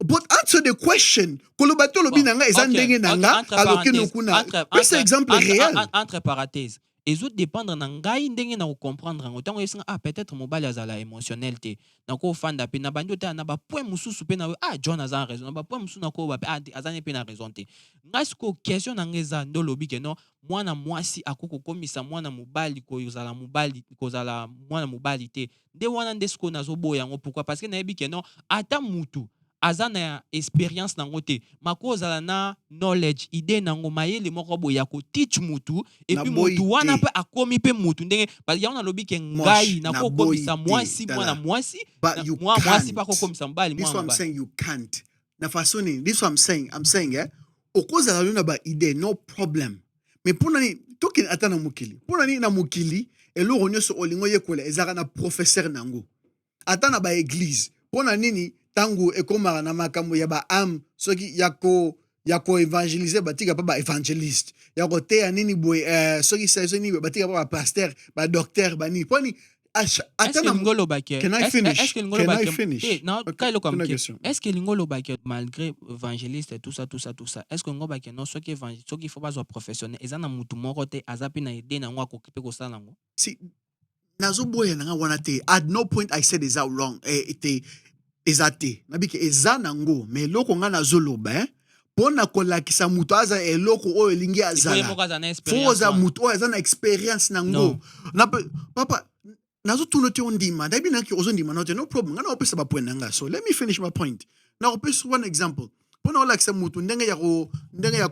but answer the question koloba to lobi na nga eza ndenge na nga aloki nokuna pesa exemple réel entre parenthèses ezo dépendre na ngai ndenge na comprendre ngo tango yesinga peut-être mobali azala émotionnel te nako fanda pe na bandi ota na ba point mususu pe na John azan raison na ba point mususu nako ba azan pe na raison te ngai ko question na ngeza ndo lobi ke non mwana mwasi akoko komisa mwana mobali ko yozala mobali ko zala mwana mobali te nde wana ndesko nazo boya ngo pourquoi parce que na yebi ke non ata mutu aza na expérience nango te makozala na knowledge idée nango mayele moko boya ko teach mutu et puis mutu wana pe akomi pe mutu ndenge parce ya ona lobi ke ngai na ko komisa mwasi mwana mwasi mwasi pa ko komisa mbali mwana mbali. This what I'm saying you can't. Na fasoni this what I'm saying okozala luna ba idée no problem. Mais pona ni toki ata na mukili. Pona ni na mukili eloko nyonso olingo yekola ezaka na professeur nango. Ata na ba église. Pona nini tangu ekomaka na makambo ya ba am soki yako évangéliser batika pa ba évangéliste yako te nini boy soki ça nini batika pa ba pasteur ba docteur ba ni poni Est-ce que Lingolo Baké Can I finish? Est-ce que Lingolo Can I Baké finish? Non, est-ce que Lingolo Baké malgré évangéliste et tout ça est-ce que Lingolo Baké non ce qui il faut pas être professionnel ezana mutu moko te azapi na idée na ngwa ko kipe ko sala ngo si nazo boya na wana te at no point I said is that wrong ite ezate nabike ezana ngo mais loko nga nazoloba pona kolakisa mutu aza eloko oyo elingi azala foza mutu oyo aza na experience nango na papa nazo tunote ondima dabi na ki ozondima no problem ngana opesa ba point nanga so let me finish my point na opesa one example pona olakisa mutu ndenge ya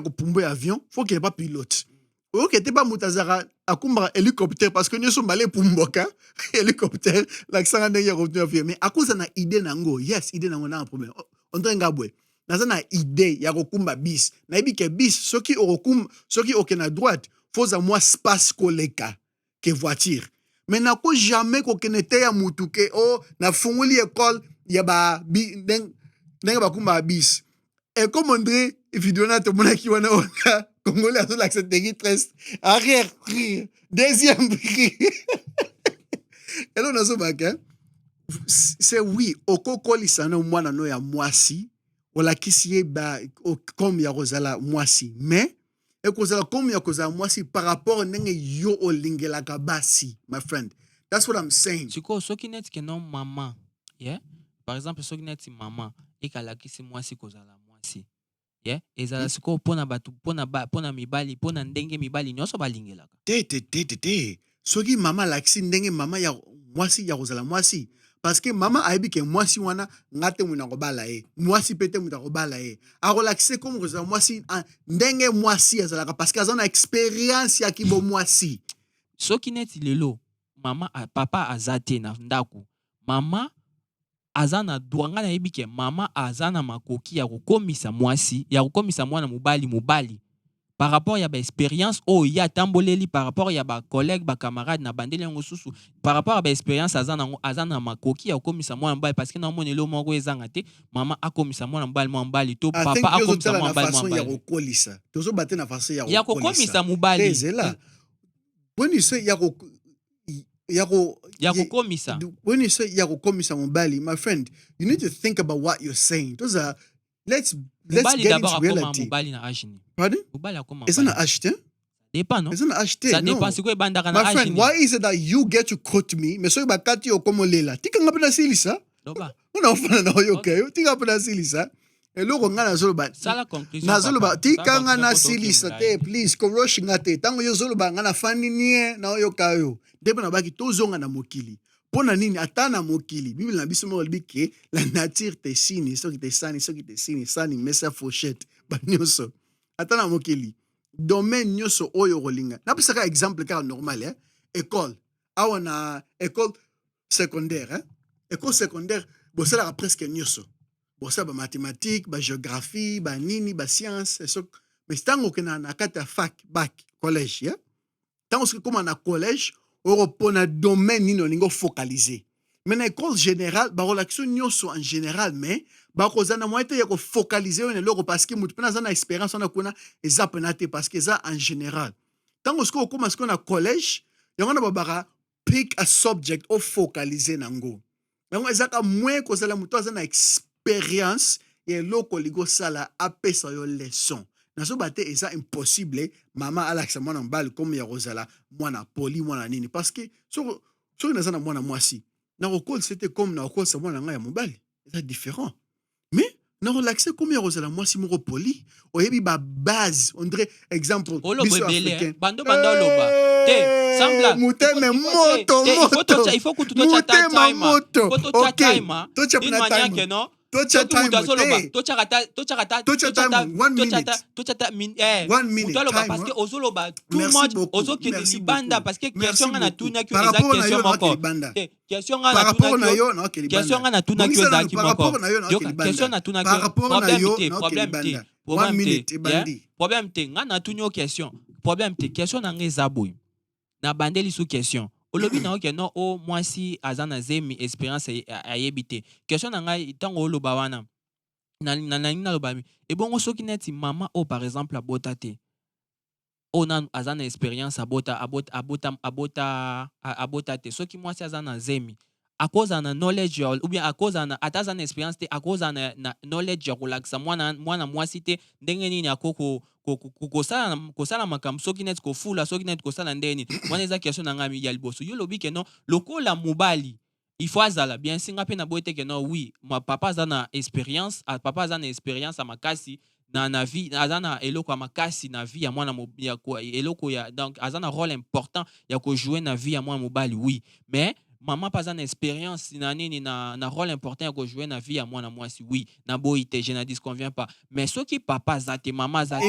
ko pumbo avion faut qu'il n'y ait pas pilote ok te ba mutu azara akumba hélicoptère parce que nous sommes allés pumboka hélicoptère l'accent ndenge ya ko avion mais akoza na idée nango yes idée nango na un problème on ndenga bwe naza na idée ya kokumba bis na yebi ke bis soki okena droite foza moi space koleka ke voiture mais nako jamais kokene te ya mutu ke na fungoli école ya ba ndenge bakumba bis et comme André vidéo te monaki wana ona congolais azo l'accent de triste arrière deuxième et là nazo baka c'est oui okokolisa na mwana no ya mwasi olakisi ye ba comme ya kozala mwasi mais ekozala comme ya kozala mwasi par rapport ndenge yo olingelaka basi my friend that's what I'm saying siko soki net ke non maman yeah par exemple soki net maman ekalakisi mwasi kozala mwasi yeah ezala siko pona batu pona mibali pona ndenge mibali nyonso balingelaka te soki mama lakisi ndenge mama ya mwasi ya kozala mwasi parce que maman ayebi ke mwasi wana ngate mwina kobala ye mwasi pete mwina kobala ye akolakise comme kozala mwasi ndenge mwasi azalaka parce que azana expérience ya kibo mwasi soki neti lelo mama papa azate na ndako mama azana douanga na yebi ke mama azana makoki ya kokomisa mwasi ya kokomisa mwana mobali par rapport ya ba expérience ya tamboleli par rapport ya ba collègue ba camarade na bandeli yango susu par rapport à ba expérience azana makoki ya kokomisa mwana mobali parce que na monelo moko ezanga te mama akomisa mwana mobali to papa akomisa mwana mobali ya kokolisa tozo bate na façon ya kokomisa mobali ezela when you say kokomisa when you say ya kokomisa mobali my friend you need to think about what you're saying those are let's get into reality mobali na ajini pardon is it acheté dépend non is it acheté ça dépend c'est quoi bandaka na my friend why is it that you get to quote me mais so bakati okomolela tika ngapena silisa doba una ofana na yokayo tika ngapena silisa eloko nga nazoloba sala conclusion nazoloba tika nga na silisa te please koroshi ngate tango yozoloba nga na fani nie na yokayo debe na baki tozonga na mokili pona nini ata na mokili bible na biso mo libike la nature te sini soki te sini sani mesa fourchette ba nyonso ata na mokili domaine nyonso oyo kolinga na pesaka exemple car normal école awa na école secondaire école secondaire bosala presque nyonso bosala ba mathématique ba géographie ba nini ba science mais tango kena na kata fac bac collège tango soki koma na collège pona domaine nino lingo focaliser mais na école générale ba relation nyonso en général mais ba kozana moite ya ko focaliser on eloko parce que mutu pena zana expérience on a kuna eza penate parce que ça en général tango sko koma sko na collège yango na babara pick a subject ou focaliser nango yango ezaka moins kozala mutu azana expérience et eloko ligo sala apesa yo leçon nazo bate eza impossible mama alakisa mwana mbali comme ya rozala mwana poli mwana nini parce que so nazana mwana mwasi na rokol c'était comme na rokol sa mwana nga ya mbali c'est différent mais na relaxer comme ya rozala mwasi moko poli oyebi ba base on dirait exemple biso africain bando loba te sambla muteme moto il faut que tu touches ta time okay touch up na time que non touch time parce que ozoloba too much ozokende libanda parce que question nga na tuna ki eza question moko question nga na tuna ki eza ki moko question na tuna ki problème te nga na tuna question problème te question na nga eza boy na bandeli sous question olobi na oke no o mwasi azana zemi experience ayebite question na ngai tango oloba wana na loba ebongo soki neti mama o par exemple abota te ona azana experience abota te soki mwasi azana zemi akoza na knowledge ou bien akoza na atazana experience te akoza na knowledge ya kolakisa mwana mwasi te ndenge nini akoko kosala makambo soki neti kofula soki neti kosala ndenge nini wana eza question na ngai ya liboso yo lobi ke no lokola mobali il faut azala bien singa pe na boye te ke no oui papa aza na experience papa aza na experience ya makasi na vie aza na eloko ya makasi na vie ya mwana eloko ya donc aza na rôle important ya kojouer na vie ya mwana mobali oui mais mama pas une expérience na nini na rôle important ya kojouer na vie ya mwana mwasi oui na boyi te je ne disconviens pas mais soki papa zate mama zate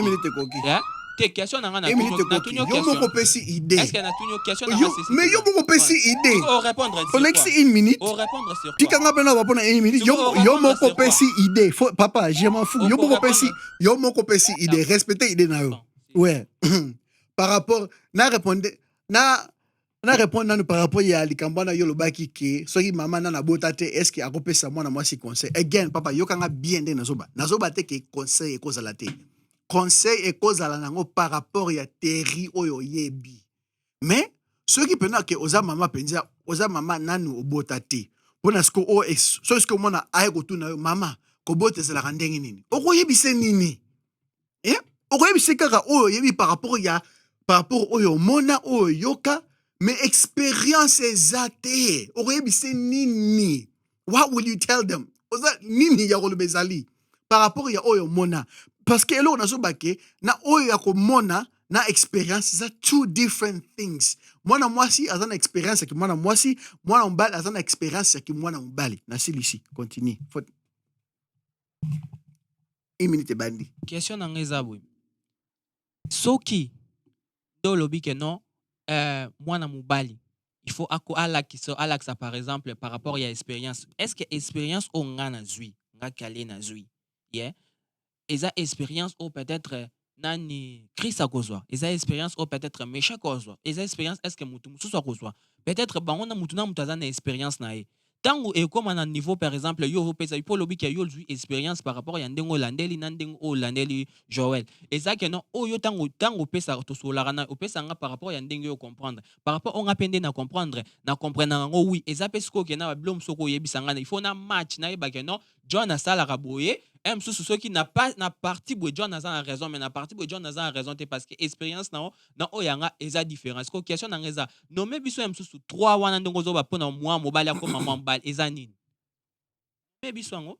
te question na nga na tunyo question yo moko pesi idée est-ce que na tunyo question na nga mais yo moko pesi idée o répondre sur quoi une minute o répondre sur quoi tika nga pena ba une minute yo moko pesi idée papa je m'en fous yo moko pesi idée respecter idée na yo ouais par rapport na répondre par rapport ya likambo na yo lobaki ke soki mama na bota te est-ce que akopesa mwana mwasi conseil again papa yo kanga bien de nazoba te ke conseil ekozala te conseil ekozala nango par rapport ya théorie oyo yebi mais soki pena ke oza mama penza oza mama nanu obota te pona sko o so sko mona aye kotuna yo mama kobotezela ndenge nini okoyebise nini okoyebise kaka oyo yebi par rapport oyo mona oyo yoka mais expérience ezate okoyebise nini what will you tell them oza nini ya kolobezali par rapport ya oyo mona parce que eloko nazobake na oyo ya komona na experience za two different things mwana mwasi azana experience ki mwana mwasi mwana mbali azana experience ki mwana mbali na silisi continue une minute bandi question na ngezabwe soki do lobi ke non mwana mobali il faut alakisa par exemple par rapport ya expérience est-ce que expérience o nga na zui nga kale na zui yeah eza expérience ou peut-être nani Chris akozwa eza expérience ou peut-être Mesha akozwa eza expérience est-ce que mutu mususu akozwa peut-être bango na mutu aza na expérience na ye tango ekoma na niveau par exemple yo pesa ipo lobi ke yo zui expérience par rapport ya ndengo landeli na ndengo landeli Joël eza ke non oyo tango pesa tosolaka na opesa nga par rapport ya ndengo yo comprendre par rapport on apende na comprendre ngo oui eza pesiko ke na blom soko yebisanga il faut na match na yeba ke non John asala raboye msusu soki na partie boye John aza na raison mais na partie boye John aza na raison te parce que expérience na oyanga eza différence ko question na ngeza nommé biso msusu 3 wana ndongo zo ba pona mwa mobali akoma mwa mbali eza nini me biso ngo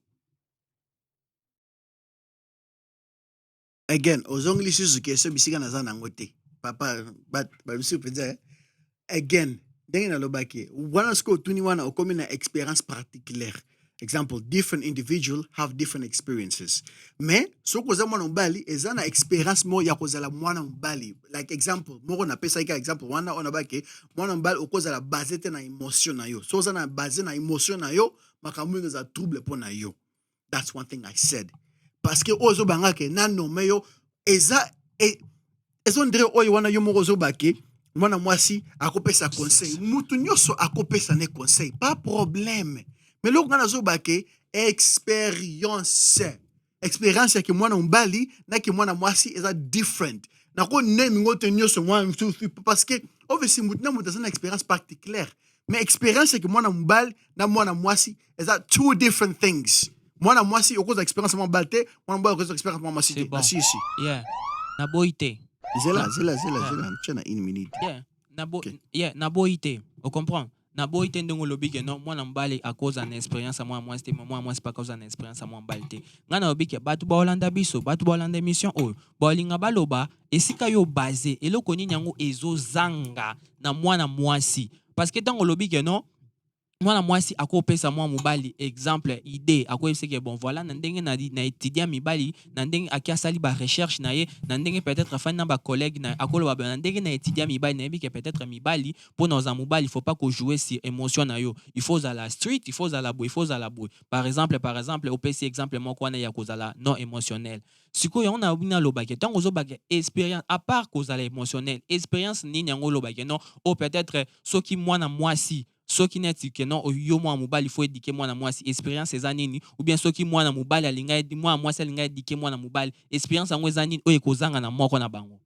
again ozongli susu question bisika na za nango te papa ba biso penza again ndenge na lobaki wana sko tuni wana okomi na expérience particulière example, different individuals have different experiences. Mais, so koza mwana mbali, eza na experience mo ya kozala mwana mbali. Like example, moko na pesa ika example, wana ona bake, mwana mbali okozala basé te na émotion na yo. So za na basé na émotion na yo, makambo za trouble po na yo. That's one thing I said. Parce que ozo banga ke na nome yo, eza ndre oyo wana yo moko zo bake, mwana mwasi akopesa conseil. Mutu nyoso akopesa ne conseil. Pas problème. Mais lo ngana zo bake expérience que mwana mbali na ke mwana mwasi is different na ko name ngote nyoso mwana parce que obviously mutna mutazana expérience particulière mais expérience que mwana mbali na mwana mwasi is two different things mwana mwasi okoza expérience mwana mbali te mwana mbali okoza expérience mwana mwasi te bon. Si yeah na boité zela chana une minute yeah na boité on comprend na boite ndongo lobike no mwana mbali akoza na experience mwa mwasi te mwa mwasi pa koza na experience mwa mbali te ngana lobike batu ba Holanda biso batu ba Holanda mission oyo bolinga baloba esika yo basé eloko nini yango ezozanga na mwana mwasi parce que tango lobike no mwana mwasi akopesa mwa mobali exemple idée akoyebisa ke bon voilà na ndenge na étudiant mibali na ndenge aki asali ba recherche na ye na ndenge peut-être afani na ba collègue na akoloba na ndenge na étudiant mibali na yebi ke peut-être mibali mpona oza mobali il faut pas ko jouer sur émotion na yo il faut la street il faut la boy il faut la boy par exemple opesi exemple moko wana ya kozala non émotionnel sikoyo yango na bina lobake ntango ozobaka expérience à part kozala émotionnel expérience nini yango lobake non o peut-être soki mwana mwasi soki neti ke non yo mwana mobali faut éduquer mwana mwasi expérience eza nini ou bien soki mwana mobali alinga mwana mwasi alinga éduquer mwana mobali expérience yango eza nini oyo ekozanga na moko na bango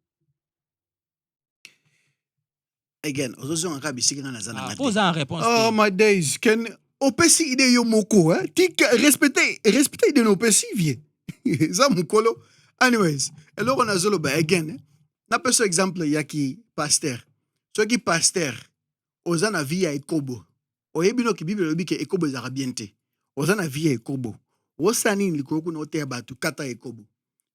again ozozongaka bisika nga naza na faut za réponse oh my days ken opesi ide yo moko tika respecte ide no opesi vie eza mokolo anyways eloko nazoloba again napesa exemple yaki pasteur soki pasteur oza na vie ya ekobo oyebi no ki bible elobi ke ekobo ezalaka bien te oza na vie ya ekobo osala nini likolo kuna oteya bato kata ekobo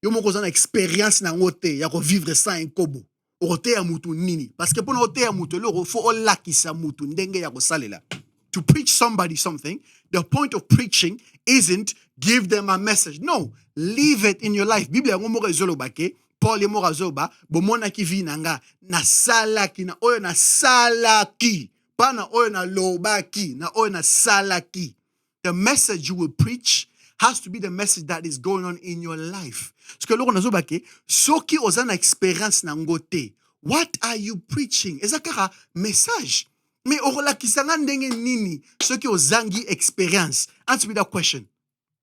yo moko oza na expérience nango te ya kovivre sans ekobo okoteya mutu nini parce que mpona oteya mutu eloko fo olakisa mutu ndenge ya kosalela to preach somebody something the point of preaching isn't give them a message no leave it in your life bible yango moko ezoloba ke Paul ye moko azoba bomonaki vi na nga nasalaki na oyo nasalaki pa na oyo nalobaki na oyo nasalaki the message you will preach has to be the message that is going on in your life. Parce que loko nazoba ke soki oza na experience na ngote what are you preaching ezakara message mais orolakisa nga ndenge nini soki ozangi experience answer me that question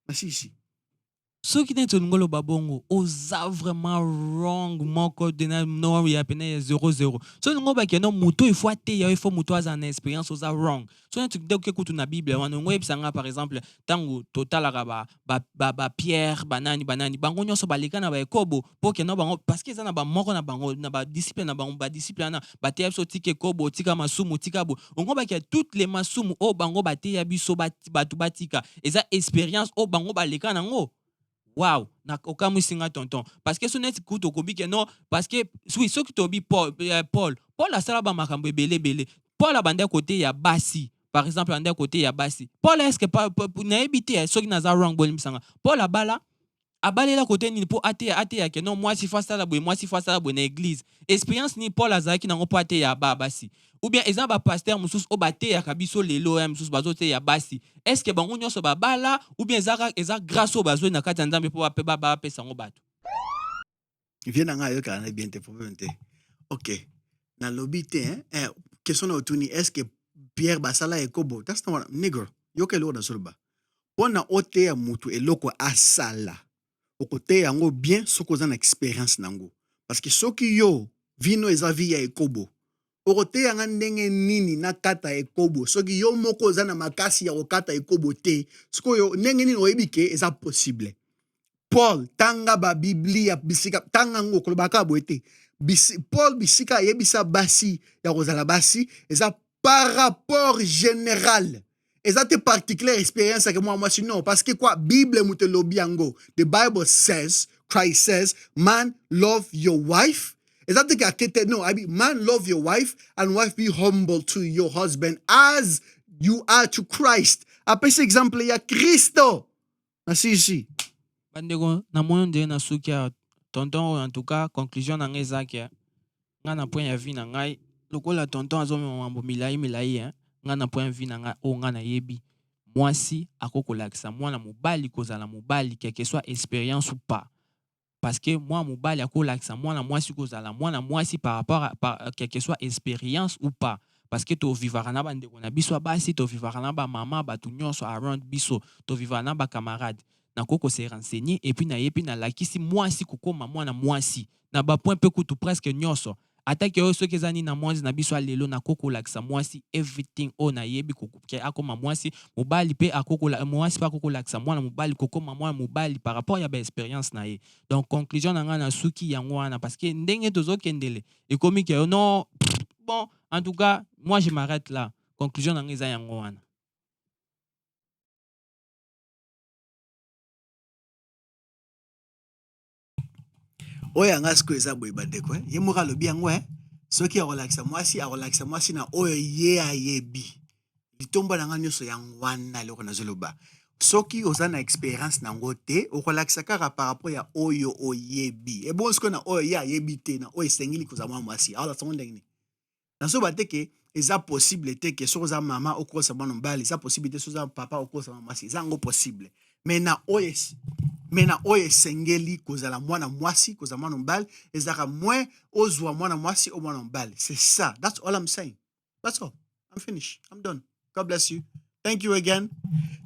merci ici soki neti olingi oloba bongo oza vraiment wrong moko dena no ya pene ya 00 so olingi obake no moto ifo ateya ifo moto aza na expérience oza wrong so neti oke kutu na bible wana ongo oyebisanga par exemple ntango totalaka bapierre banani bango nyonso baleka na baekobo mpo keno bango parce que eza na bamoko na bango na badisciple na bango badisciple wana bateya biso tika ekobo tika masumu tika bo ongo obake toutes les masumu oyo bango bateya biso bato batika eza expérience oyo bango baleka nango wow na okamwisi nga tonton parce que so neti kutu okobi ke non parce que oui soki tobi Paul asala bamakambo ebele Paul abanda kote ya basi par exemple anda kote ya basi Paul est-ce que nayebi te soki naza wrong bolimisanga Paul abalela kote nini mpo ateya ke non mwasi fo asala boye na église expérience nini Paul azalaki nango mpo ateya basi ou bien eza bapaster mosusu oyo bateyaka biso lelo ya mosusu bazoteya basi est ce que bango nyonso babala ou bien eza grâce oyo bazwi na kati ya nzambe mpo bapesa yango bato vie na ngai ayokaka na bien te problème te ok nalobi te question na otuni est ce que Pierre basala ekobo that's not what nigger yoka eloko nazoloba mpona oteya mutu eloko asala okoteya yango bien soki oza na expérience nango parce que soki yo vino eza vi ya ekobo okoteya nga ndenge nini na kata ekobo soki yo moko oza na makasi ya kokata ekobo te sikoyo ndenge nini oyebi ke eza possible Paul tanga babiblia bisika tanga ngo kolobaka boye te Paul bisika ayebisa basi ya kozala basi eza par rapport général eza te particulière expérience que moi non parce que quoi Bible mutelobi yango the Bible says Christ says man love your wife eza te ka kete no man love your wife and wife be humble to your husband as you are to Christ apesi exemple ya Kristo nasi bandeko na moyo ndenge na suki ya tonton en tout cas conclusion na ngai ezaki nga na point ya vie na ngai lokola tonton azomema mambo milai nga na point vie na nga oyo nga nayebi mwasi akokolakisa mwana mobali kozala mobali quelque soit expérience ou pas parce que mwana mobali akolakisa mwana mwasi kozala mwana mwasi par rapport à quelque soit expérience ou pas parce que tovivaka na bandeko na biso basi tovivaka na bamama bato nyonso around biso tovivaka na bacamarade nakoko se renseigner et puis nayebi nalakisi mwasi kokoma mwana mwasi na bapoint mpe kutu presque nyonso atake oyo soki eza nini na mwasi na biso alelo nakokolakisa mwasi everything oyo nayebi ke akoma mwasi mobali mpe mwasi mpe akokolakisa mwana mobali kokoma mwana mobali par rapport ya baexpérience na ye donc conclusion na ngai na suki yango wana parce que ndenge tozokendele ekomi ke non bon en tout cas moi je m'arrête là conclusion na ngai eza yango wana oyo yanga sikoyo eza boye bandeko ye moko alobi yango soki akolakisa mwasi na oyo ye ayebi litomba na nga nyonso yang wana eloko nazoloba soki oza na expérience nango te okolakisa kaka par rapport ya oyo oyebi bon sikoyo na oyo ye ayebi te na oyo esengeli kozala mwana mwasi aola sango ndenge nini nazoba te ke eza possible te ke soki oza mama okosa mwana mobali eza possible te soki oza papa okosa mwana mwasi eza yango possible me na oyo esengeli kozala mwana mwasi kozala mwana mobali ezalaka moins ozwa mwana mwasi o mwana mobali c'est ça, that's all I'm saying, that's all. I'm finished, I'm done. God bless you. Thank you again.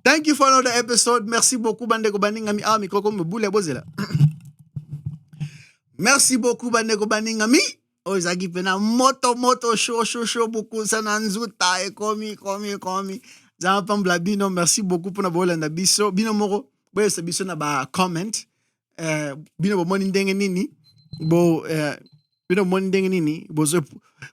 Thank you for another episode. Merci beaucoup, bandeko baningami. Ah, mikoko mbule bozela. Merci beaucoup, bandeko baningami. Ozaki pena moto show beaucoup sana nzuta e komi. Zama pambla bino. Merci beaucoup pour na bolanda biso. Bino moro. Boye sa biso na ba comment. Bino bo moni ndenge nini. Bino moni ndenge nini.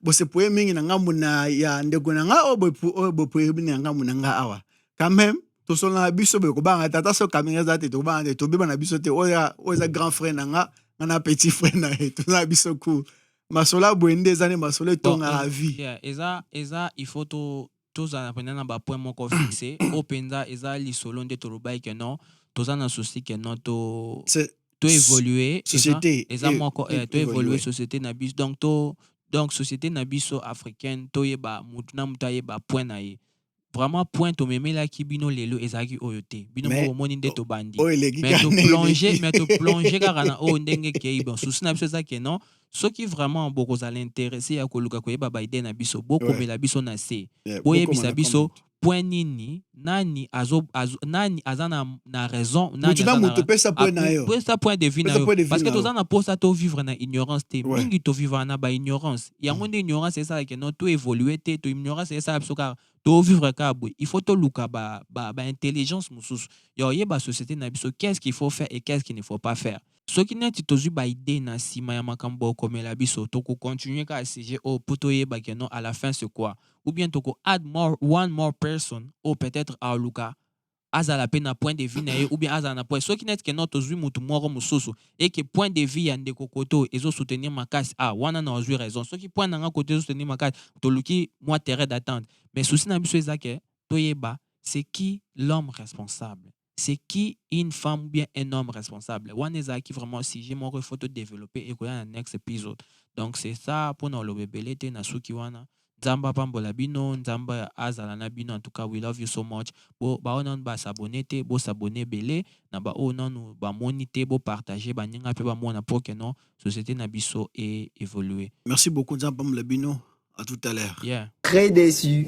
Bo se poye mingi na ngambu na ya ndeko na nga o bo poye mingi na ngambu na nga awa. Quand même, to so na biso be ko banga tata so kaminga za te to banga to be na biso te oya grand frère na nga na petit frère na to na biso ku masola boende zane masola tonga la vie. Yeah, eza il faut to za na ba point moko fixé o penza eza li solo nde to robai que non to za na souci que non to évoluer société eza moko to évoluer société na biso donc société na biso africaine to yeba mutu na mutu yeba point na ye. Vraiment point to memela ki bino lelo ezaki oyote bino mo moni nde to bandi mais to plonger kaka na o ndenge ke bon souci na biso zaki non soki vraiment boko za l'intéressé ya koluka ko yeba ba idée na biso boko mela biso na se boye bisa biso point nini nani nani azana na raison nani azana pesa point na yo pesa point de vue na yo parce que tozana posa to vivre na ignorance te mingi to vivre na ba ignorance ya monde ignorance c'est ça que non to évoluer te to ignorance c'est ça biso car to vivre ka boy il faut to luka ba intelligence mususu yo yeba société na biso qu'est-ce qu'il faut faire et qu'est-ce qu'il ne faut pas faire. Soki neti tozu ba idée na sima ya makambo komela biso to ko continuer ka sujet o poto yeba que non à la fin c'est quoi ou bien to ko add one more person ou peut-être à luka azala pe na point de vue na ye ou bien azala na point soki neti que non tozu mutu moro mususu et que point de vue ya ndeko koto ezo soutenir makasi wana na ozui raison soki point na nga côté ezo soutenir makasi to luki moi terrain d'attente mais souci na biso ezake to yeba c'est qui l'homme responsable. C'est qui une femme ou bien un homme responsable. Waneza qui vraiment si j'ai mon photo développer et quoi un next épisode. Donc c'est ça pour nous le bébé na suki wana. Nzamba pambola bino, nzamba azala na bino en tout cas we love you so much. Bo ba onon ba s'abonner te, bo s'abonner belé na ba onon ba moniter, bo partager ba ninga pe ba mona pour que non société na biso et évoluer. Merci beaucoup nzamba pambola bino. À tout à l'heure. Yeah. Très déçu.